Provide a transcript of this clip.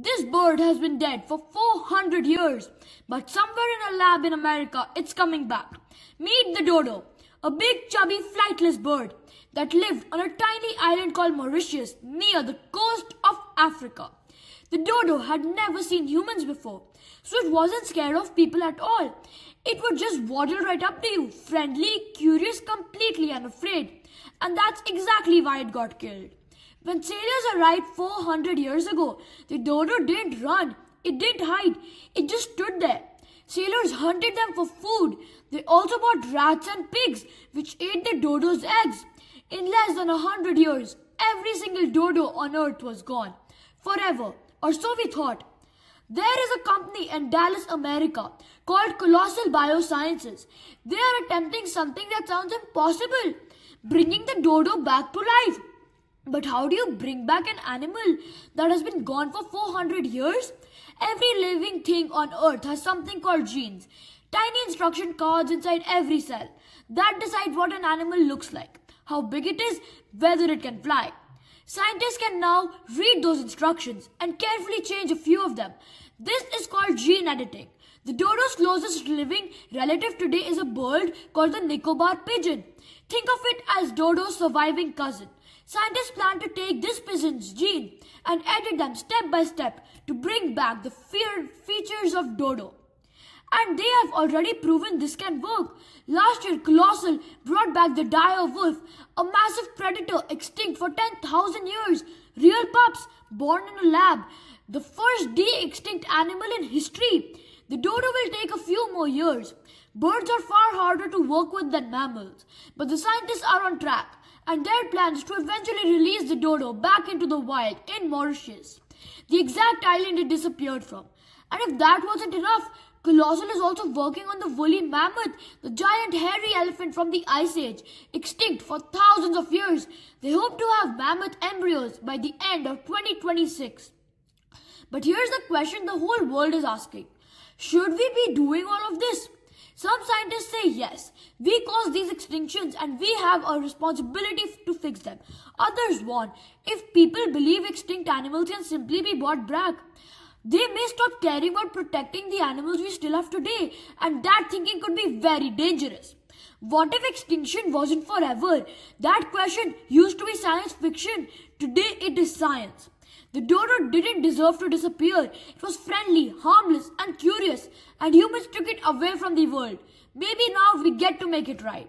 This bird has been dead for 400 years, but somewhere in a lab in America, it's coming back. Meet the dodo, a big, chubby, flightless bird that lived on a tiny island called Mauritius near the coast of Africa. The dodo had never seen humans before, so it wasn't scared of people at all. It would just waddle right up to you, friendly, curious, completely unafraid. And that's exactly why it got killed. When sailors arrived 400 years ago, the dodo didn't run, it didn't hide, it just stood there. Sailors hunted them for food. They also bought rats and pigs, which ate the dodo's eggs. In less than 100 years, every single dodo on Earth was gone. Forever, or so we thought. There is a company in Dallas, America called Colossal Biosciences. They are attempting something that sounds impossible, bringing the dodo back to life. But how do you bring back an animal that has been gone for 400 years? Every living thing on Earth has something called genes, tiny instruction cards inside every cell that decide what an animal looks like, how big it is, whether it can fly. Scientists can now read those instructions and carefully change a few of them. This is called gene editing. The dodo's closest living relative today is a bird called the Nicobar pigeon. Think of it as dodo's surviving cousin. Scientists plan to take this pigeon's gene and edit them step by step to bring back the features of dodo. And they have already proven this can work. Last year, Colossal brought back the dire wolf, a massive predator extinct for 10,000 years. Real pups born in a lab, the first de-extinct animal in history. The dodo will take a few more years. Birds are far harder to work with than mammals, but the scientists are on track, and their plan is to eventually release the dodo back into the wild in Mauritius, the exact island it disappeared from. And if that wasn't enough, Colossal is also working on the woolly mammoth, the giant hairy elephant from the Ice Age, extinct for thousands of years. They hope to have mammoth embryos by the end of 2026. But here's the question the whole world is asking. Should we be doing all of this? Some scientists say yes, we caused these extinctions and we have a responsibility to fix them. Others warn, if people believe extinct animals can simply be brought back, they may stop caring about protecting the animals we still have today, and that thinking could be very dangerous. What if extinction wasn't forever? That question used to be science fiction. Today it is science. The dodo didn't deserve to disappear. It was friendly, harmless, and curious, and humans took it away from the world. Maybe now we get to make it right.